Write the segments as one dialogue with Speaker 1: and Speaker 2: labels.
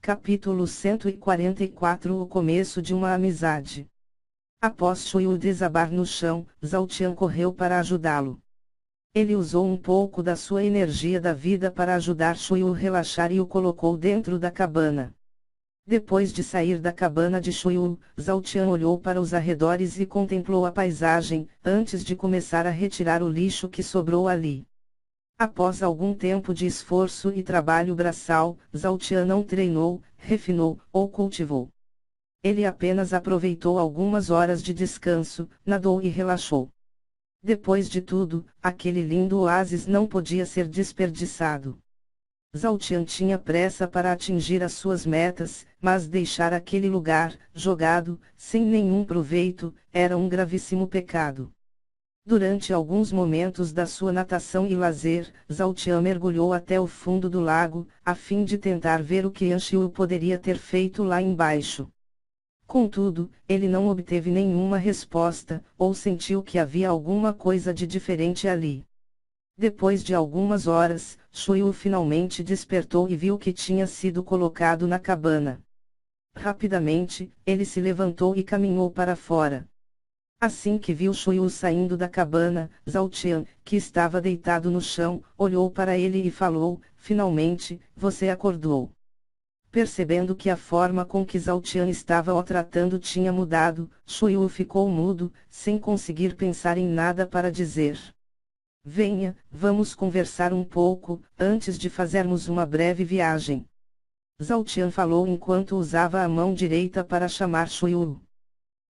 Speaker 1: Capítulo 144 O começo de uma amizade. Após Shuyu desabar no chão, Zhao Tian correu para ajudá-lo. Ele usou um pouco da sua energia da vida para ajudar Shuyu a relaxar e o colocou dentro da cabana. Depois de sair da cabana de Shuyu, Zhao Tian olhou para os arredores e contemplou a paisagem, antes de começar a retirar o lixo que sobrou ali. Após algum tempo de esforço e trabalho braçal, Zhao Tian não treinou, refinou ou cultivou. Ele apenas aproveitou algumas horas de descanso, nadou e relaxou. Depois de tudo, aquele lindo oásis não podia ser desperdiçado. Zhao Tian tinha pressa para atingir as suas metas, mas deixar aquele lugar, jogado, sem nenhum proveito, era um gravíssimo pecado. Durante alguns momentos da sua natação e lazer, Zhao Tian mergulhou até o fundo do lago, a fim de tentar ver o que Yan Xiu poderia ter feito lá embaixo. Contudo, ele não obteve nenhuma resposta, ou sentiu que havia alguma coisa de diferente ali. Depois de algumas horas, Shuyu finalmente despertou e viu que tinha sido colocado na cabana. Rapidamente, ele se levantou e caminhou para fora. Assim que viu Shuyu saindo da cabana, Zhao Tian, que estava deitado no chão, olhou para ele e falou: "Finalmente, você acordou." Percebendo que a forma com que Zhao Tian estava o tratando tinha mudado, Shuyu ficou mudo, sem conseguir pensar em nada para dizer. "Venha, vamos conversar um pouco, antes de fazermos uma breve viagem." Zhao Tian falou enquanto usava a mão direita para chamar Shuyu.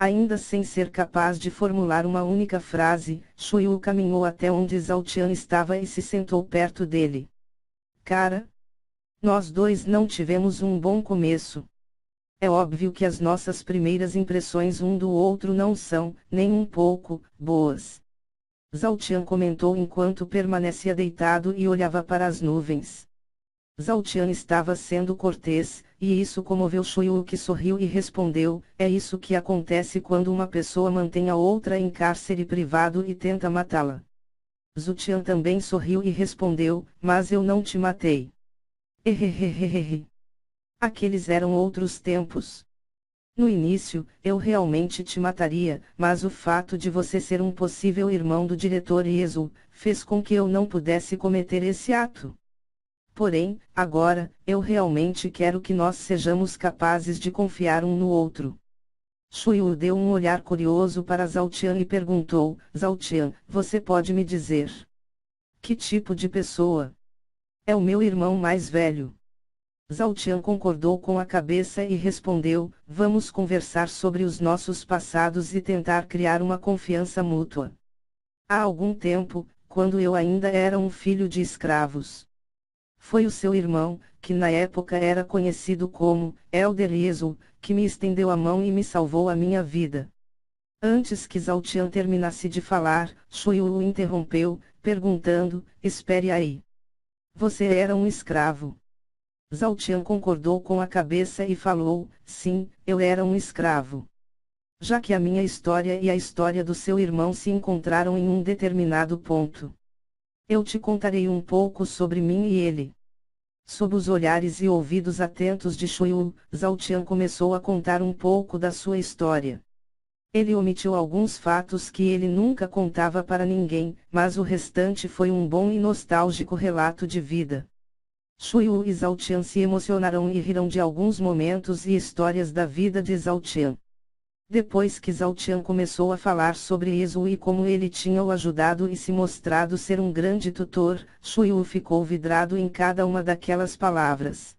Speaker 1: Ainda sem ser capaz de formular uma única frase, Shuyu caminhou até onde Zhao Tian estava e se sentou perto dele. "Cara, nós dois não tivemos um bom começo. É óbvio que as nossas primeiras impressões um do outro não são, nem um pouco, boas." Zhao Tian comentou enquanto permanecia deitado e olhava para as nuvens. Zhao Tian estava sendo cortês, e isso comoveu Shuyu, que sorriu e respondeu: "É isso que acontece quando uma pessoa mantém a outra em cárcere privado e tenta matá-la." Zhao Tian também sorriu e respondeu: "Mas eu não te matei." Hehehehehe. Aqueles eram outros tempos. No início, eu realmente te mataria, mas o fato de você ser um possível irmão do diretor Iesu, fez com que eu não pudesse cometer esse ato. Porém, agora, eu realmente quero que nós sejamos capazes de confiar um no outro." Shuyu deu um olhar curioso para Zhao Tian e perguntou: "Zhao Tian, você pode me dizer que tipo de pessoa é o meu irmão mais velho?" Zhao Tian concordou com a cabeça e respondeu: "Vamos conversar sobre os nossos passados e tentar criar uma confiança mútua. Há algum tempo, quando eu ainda era um filho de escravos, foi o seu irmão, que na época era conhecido como Elder Iesu, que me estendeu a mão e me salvou a minha vida." Antes que Zhao Tian terminasse de falar, Shuyu o interrompeu, perguntando: "Espere aí. Você era um escravo?" Zhao Tian concordou com a cabeça e falou: "Sim, eu era um escravo. Já que a minha história e a história do seu irmão se encontraram em um determinado ponto, eu te contarei um pouco sobre mim e ele." Sob os olhares e ouvidos atentos de Shuyu, Zhao Tian começou a contar um pouco da sua história. Ele omitiu alguns fatos que ele nunca contava para ninguém, mas o restante foi um bom e nostálgico relato de vida. Shuyu e Zhao Tian se emocionaram e riram de alguns momentos e histórias da vida de Zhao Tian. Depois que Zhao Tian começou a falar sobre Iesu e como ele tinha o ajudado e se mostrado ser um grande tutor, Shuyu ficou vidrado em cada uma daquelas palavras.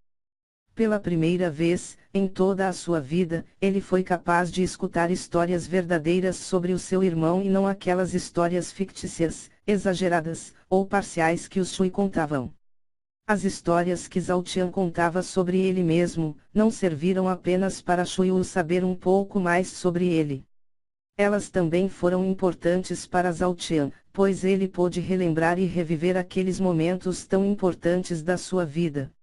Speaker 1: Pela primeira vez, em toda a sua vida, ele foi capaz de escutar histórias verdadeiras sobre o seu irmão e não aquelas histórias fictícias, exageradas, ou parciais que os Shui contavam. As histórias que Zhao Tian contava sobre ele mesmo, não serviram apenas para Shuyu saber um pouco mais sobre ele. Elas também foram importantes para Zhao Tian, pois ele pôde relembrar e reviver aqueles momentos tão importantes da sua vida.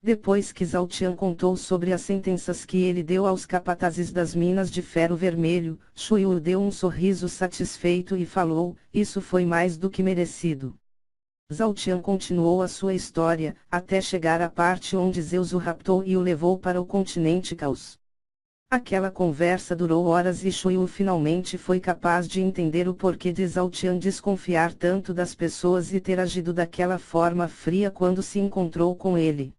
Speaker 1: Depois que Zhao Tian contou sobre as sentenças que ele deu aos capatazes das minas de ferro vermelho, Shuyu deu um sorriso satisfeito e falou: "Isso foi mais do que merecido." Zhao Tian continuou a sua história, até chegar à parte onde Zeus o raptou e o levou para o continente Caos. Aquela conversa durou horas e Shui Wu finalmente foi capaz de entender o porquê de Zhao Tian desconfiar tanto das pessoas e ter agido daquela forma fria quando se encontrou com ele.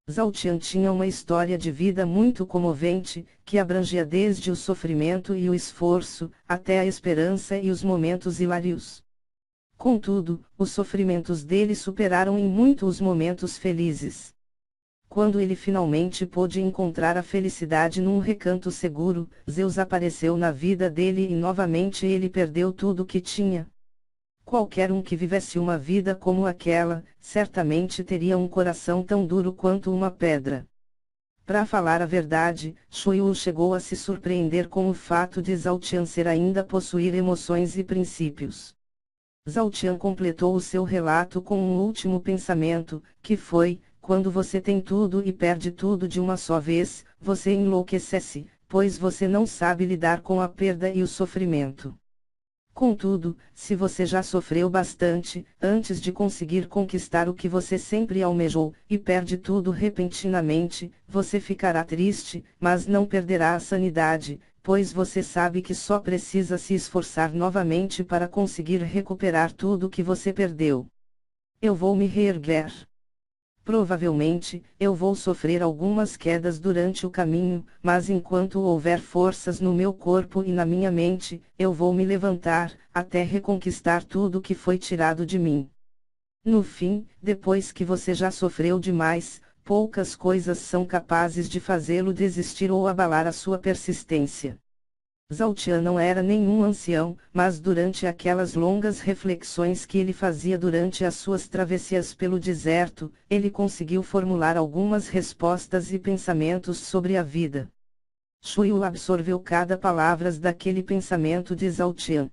Speaker 1: Zhao Tian tinha uma história de vida muito comovente, que abrangia desde o sofrimento e o esforço, até a esperança e os momentos hilários. Contudo, os sofrimentos dele superaram em muito os momentos felizes. Quando ele finalmente pôde encontrar a felicidade num recanto seguro, Zeus apareceu na vida dele e novamente ele perdeu tudo o que tinha. Qualquer um que vivesse uma vida como aquela, certamente teria um coração tão duro quanto uma pedra. Para falar a verdade, Shui Wu chegou a se surpreender com o fato de Zhao Tian ser ainda possuir emoções e princípios. Zhao Tian completou o seu relato com um último pensamento, que foi: quando você tem tudo e perde tudo de uma só vez, você enlouquece, pois você não sabe lidar com a perda e o sofrimento. Contudo, se você já sofreu bastante, antes de conseguir conquistar o que você sempre almejou, e perde tudo repentinamente, você ficará triste, mas não perderá a sanidade, pois você sabe que só precisa se esforçar novamente para conseguir recuperar tudo o que você perdeu. Eu vou me reerguer. Provavelmente, eu vou sofrer algumas quedas durante o caminho, mas enquanto houver forças no meu corpo e na minha mente, eu vou me levantar, até reconquistar tudo que foi tirado de mim. No fim, depois que você já sofreu demais, poucas coisas são capazes de fazê-lo desistir ou abalar a sua persistência. Zhao Tian não era nenhum ancião, mas durante aquelas longas reflexões que ele fazia durante as suas travessias pelo deserto, ele conseguiu formular algumas respostas e pensamentos sobre a vida. Shui Wu absorveu cada palavra daquele pensamento de Zhao Tian.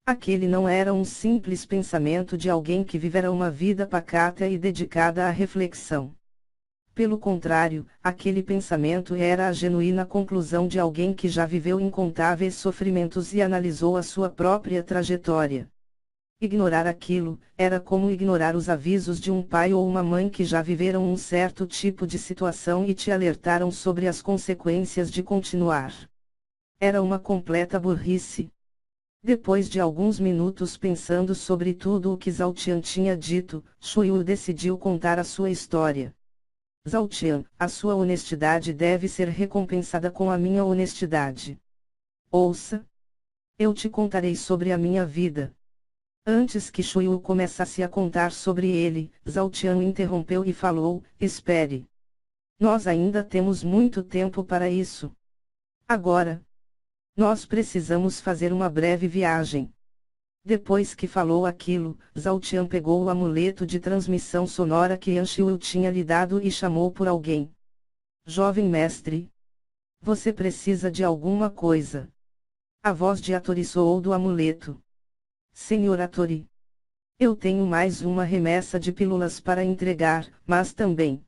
Speaker 1: Aquele não era um simples pensamento de alguém que vivera uma vida pacata e dedicada à reflexão. Pelo contrário, aquele pensamento era a genuína conclusão de alguém que já viveu incontáveis sofrimentos e analisou a sua própria trajetória. Ignorar aquilo, era como ignorar os avisos de um pai ou uma mãe que já viveram um certo tipo de situação e te alertaram sobre as consequências de continuar. Era uma completa burrice. Depois de alguns minutos pensando sobre tudo o que Zhao Tian tinha dito, Shui Wu decidiu contar a sua história. Zhao Tian, a sua honestidade deve ser recompensada com a minha honestidade. Ouça. Eu te contarei sobre a minha vida. Antes que Shui Wu começasse a contar sobre ele, Zhao Tian o interrompeu e falou: espere. Nós ainda temos muito tempo para isso. Agora, nós precisamos fazer uma breve viagem. Depois que falou aquilo, Zhao Tian pegou o amuleto de transmissão sonora que Yan Shiu tinha lhe dado e chamou por alguém. Jovem mestre. Você precisa de alguma coisa. A voz de Atori soou do amuleto. Senhor Atori. Eu tenho mais uma remessa de pílulas para entregar, mas também.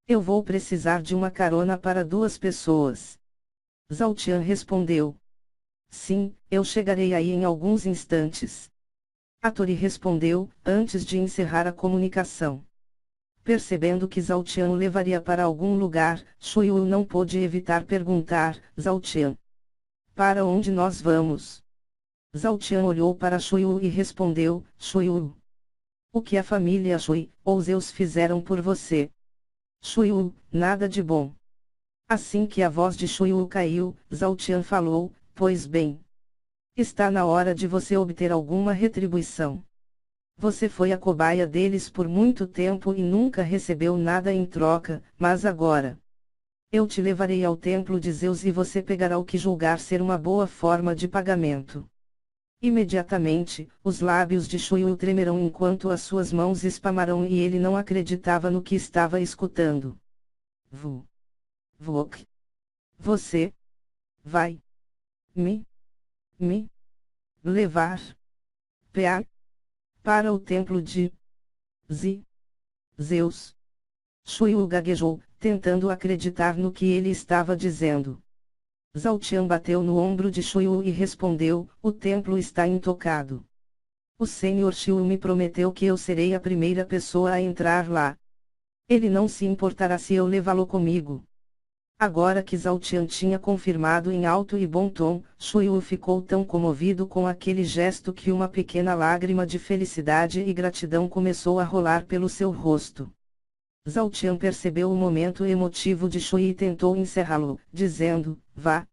Speaker 1: Eu vou precisar de uma carona para 2 pessoas. Zhao Tian respondeu. Sim, eu chegarei aí em alguns instantes. Atori respondeu, antes de encerrar a comunicação. Percebendo que Zhao Tian o levaria para algum lugar, Shui Wu não pôde evitar perguntar: Zhao Tian, para onde nós vamos? Zhao Tian olhou para Shui Wu e respondeu: Shui Wu, o que a família Shui, ou Zeus fizeram por você? Shui Wu, nada de bom. Assim que a voz de Shui Wu caiu, Zhao Tian falou: pois bem. Está na hora de você obter alguma retribuição. Você foi a cobaia deles por muito tempo e nunca recebeu nada em troca, mas agora. Eu te levarei ao templo de Zeus e você pegará o que julgar ser uma boa forma de pagamento. Imediatamente, os lábios de Shui Wu tremerão enquanto as suas mãos espamarão e ele não acreditava no que estava escutando. Vok. Você. Vai. Me levar para o templo de Zeus. Shui Wu gaguejou, tentando acreditar no que ele estava dizendo. Zhao Tian bateu no ombro de Shui Wu e respondeu: o templo está intocado. O Senhor Xiu me prometeu que eu serei a primeira pessoa a entrar lá. Ele não se importará se eu levá-lo comigo. Agora que Zhao Tian tinha confirmado em alto e bom tom, Shuyu ficou tão comovido com aquele gesto que uma pequena lágrima de felicidade e gratidão começou a rolar pelo seu rosto. Zhao Tian percebeu o momento emotivo de Shui e tentou encerrá-lo, dizendo: vá.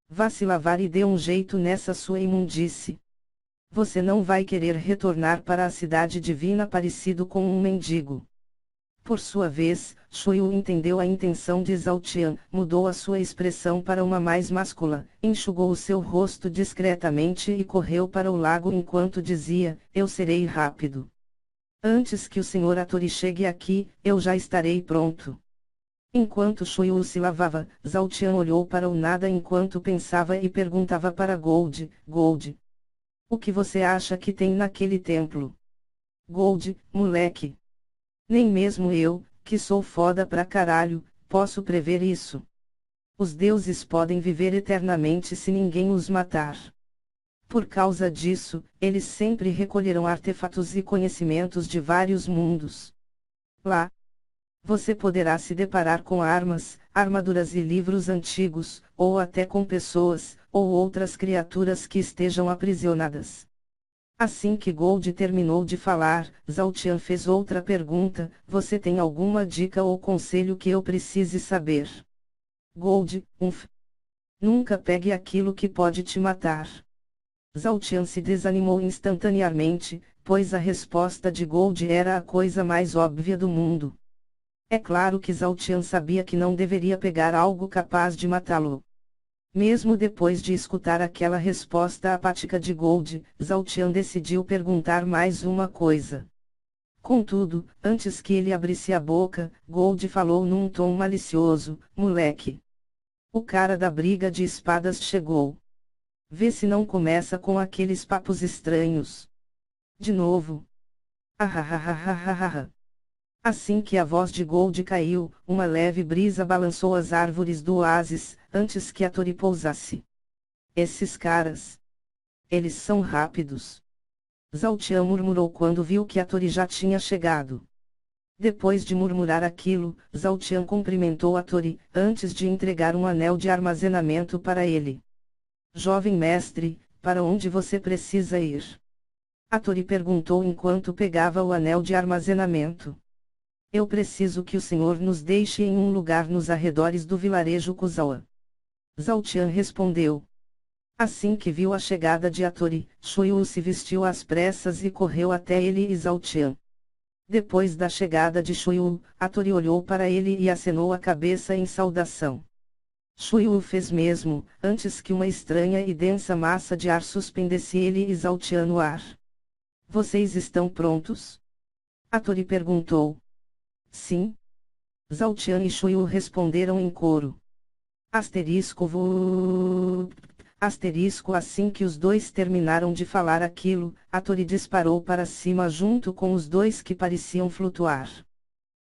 Speaker 1: Vá se lavar e dê um jeito nessa sua imundície. Você não vai querer retornar para a cidade divina parecido com um mendigo. Por sua vez, Shuyu entendeu a intenção de Zhao Tian, mudou a sua expressão para uma mais máscula, enxugou o seu rosto discretamente e correu para o lago enquanto dizia: eu serei rápido. Antes que o Sr. Hattori chegue aqui, eu já estarei pronto. Enquanto Shuyu se lavava, Zhao Tian olhou para o nada enquanto pensava e perguntava para Gold: Gold, o que você acha que tem naquele templo? Gold: moleque. Nem mesmo eu, que sou foda pra caralho, posso prever isso. Os deuses podem viver eternamente se ninguém os matar. Por causa disso, eles sempre recolherão artefatos e conhecimentos de vários mundos. Lá, você poderá se deparar com armas, armaduras e livros antigos, ou até com pessoas, ou outras criaturas que estejam aprisionadas. Assim que Gold terminou de falar, Zhao Tian fez outra pergunta: você tem alguma dica ou conselho que eu precise saber? Gold: nunca pegue aquilo que pode te matar. Zhao Tian se desanimou instantaneamente, pois a resposta de Gold era a coisa mais óbvia do mundo. É claro que Zhao Tian sabia que não deveria pegar algo capaz de matá-lo. Mesmo depois de escutar aquela resposta apática de Gold, Zhao Tian decidiu perguntar mais uma coisa. Contudo, antes que ele abrisse a boca, Gold falou num tom malicioso: moleque. O cara da briga de espadas chegou. Vê se não começa com aqueles papos estranhos. De novo. Ahahahahahaha. Assim que a voz de Gold caiu, uma leve brisa balançou as árvores do oásis, antes que Hattori pousasse. Esses caras. Eles são rápidos. Zhao Tian murmurou quando viu que Hattori já tinha chegado. Depois de murmurar aquilo, Zhao Tian cumprimentou Hattori, antes de entregar um anel de armazenamento para ele. Jovem mestre, para onde você precisa ir? Hattori perguntou enquanto pegava o anel de armazenamento. Eu preciso que o senhor nos deixe em um lugar nos arredores do vilarejo Kuzawa. Zhao Tian respondeu. Assim que viu a chegada de Hattori, Shuyu se vestiu às pressas e correu até ele e Zhao Tian. Depois da chegada de Shuyu, Hattori olhou para ele e acenou a cabeça em saudação. Shuyu fez mesmo, antes que uma estranha e densa massa de ar suspendesse ele e Zhao Tian no ar. Vocês estão prontos? Hattori perguntou. Sim. Zhao Tian e Shuyu responderam em coro. Asterisco Asterisco. Assim que os dois terminaram de falar aquilo, Hattori disparou para cima junto com os dois que pareciam flutuar.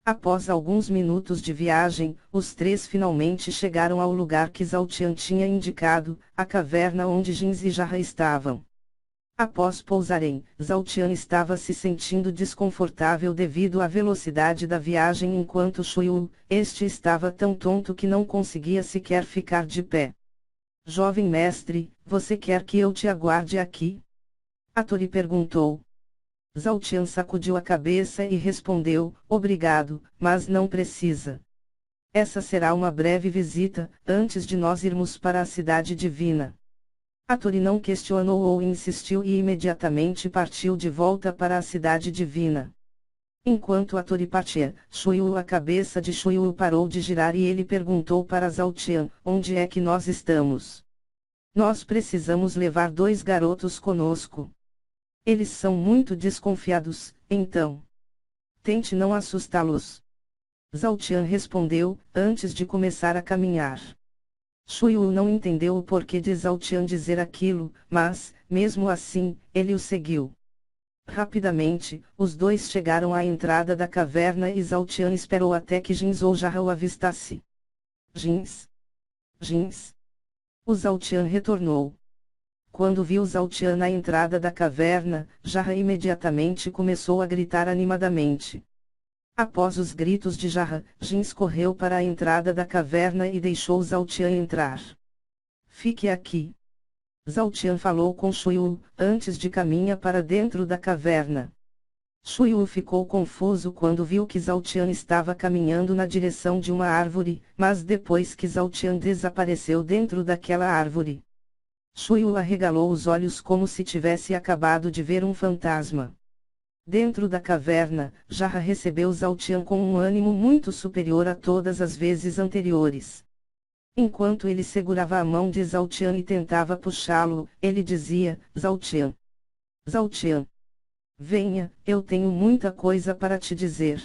Speaker 1: Após alguns minutos de viagem, os três finalmente chegaram ao lugar que Zhao Tian tinha indicado, a caverna onde Jins e Jarra estavam. Após pousarem, Zhao Tian estava se sentindo desconfortável devido à velocidade da viagem enquanto Shuyu, este estava tão tonto que não conseguia sequer ficar de pé. Jovem mestre, você quer que eu te aguarde aqui? Hattori perguntou. Zhao Tian sacudiu a cabeça e respondeu, obrigado, mas não precisa. Essa será uma breve visita, antes de nós irmos para a cidade divina. Hattori não questionou ou insistiu e imediatamente partiu de volta para a cidade divina. Enquanto Hattori partia, a cabeça de Shuyu parou de girar e ele perguntou para Zhao Tian, onde é que nós estamos? Nós precisamos levar 2 garotos conosco. Eles são muito desconfiados, então. Tente não assustá-los. Zhao Tian respondeu, antes de começar a caminhar. Shuyu não entendeu o porquê de Zhao Tian dizer aquilo, mas, mesmo assim, ele o seguiu. Rapidamente, os dois chegaram à entrada da caverna e Zhao Tian esperou até que Jins ou Jarra o avistasse. Jins? Jins? O Zhao Tian retornou. quando viu Zhao Tian na entrada da caverna, Jarra imediatamente começou a gritar animadamente. Após os gritos de Jarra, Jin correu para a entrada da caverna e deixou Zhao Tian entrar. Fique aqui. Zhao Tian falou com Shuyu, antes de caminhar para dentro da caverna. Shuyu ficou confuso quando viu que Zhao Tian estava caminhando na direção de uma árvore, mas depois que Zhao Tian desapareceu dentro daquela árvore, Shuyu arregalou os olhos como se tivesse acabado de ver um fantasma. Dentro da caverna, Jarra recebeu Zhao Tian com um ânimo muito superior a todas as vezes anteriores. Enquanto ele segurava a mão de Zhao Tian e tentava puxá-lo, ele dizia: Zhao Tian. Zhao Tian. Venha, eu tenho muita coisa para te dizer.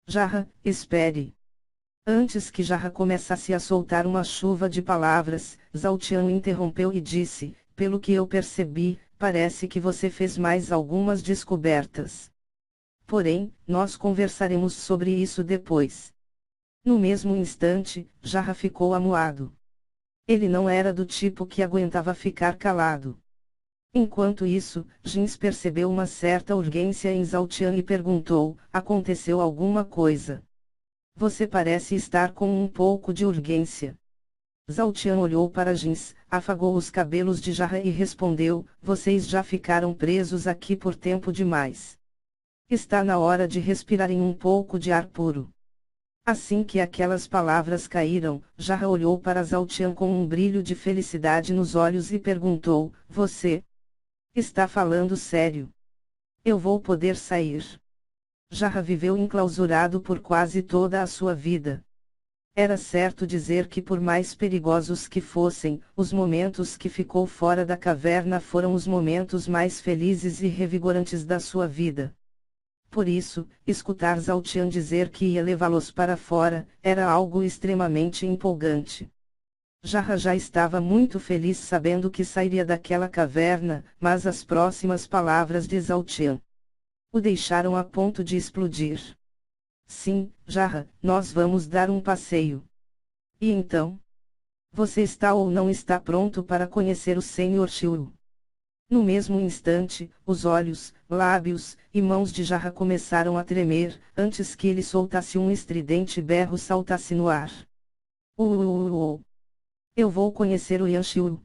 Speaker 1: Jarra, espere. Antes que Jarra começasse a soltar uma chuva de palavras, Zhao Tian o interrompeu e disse: pelo que eu percebi, parece que você fez mais algumas descobertas. Porém, nós conversaremos sobre isso depois. No mesmo instante, Jarra ficou amuado. Ele não era do tipo que aguentava ficar calado. Enquanto isso, Jins percebeu uma certa urgência em Zhao Tian e perguntou: aconteceu alguma coisa? Você parece estar com um pouco de urgência. Zhao Tian olhou para Jins, afagou os cabelos de Jarra e respondeu: vocês já ficaram presos aqui por tempo demais. Está na hora de respirarem um pouco de ar puro. Assim que aquelas palavras caíram, Jarra olhou para Zhao Tian com um brilho de felicidade nos olhos e perguntou: você está falando sério? Eu vou poder sair. Jarra viveu enclausurado por quase toda a sua vida. Era certo dizer que por mais perigosos que fossem, os momentos que ficou fora da caverna foram os momentos mais felizes e revigorantes da sua vida. Por isso, escutar Zhao Tian dizer que ia levá-los para fora, era algo extremamente empolgante. Jarra já estava muito feliz sabendo que sairia daquela caverna, mas as próximas palavras de Zhao Tian o deixaram a ponto de explodir. Sim, Jarra, nós vamos dar um passeio. E então? Você está ou não está pronto para conhecer o Sr. Shuyu? No mesmo instante, os olhos, lábios e mãos de Jarra começaram a tremer, antes que ele soltasse um estridente berro saltasse no ar. Eu vou conhecer o Yan Shuyu.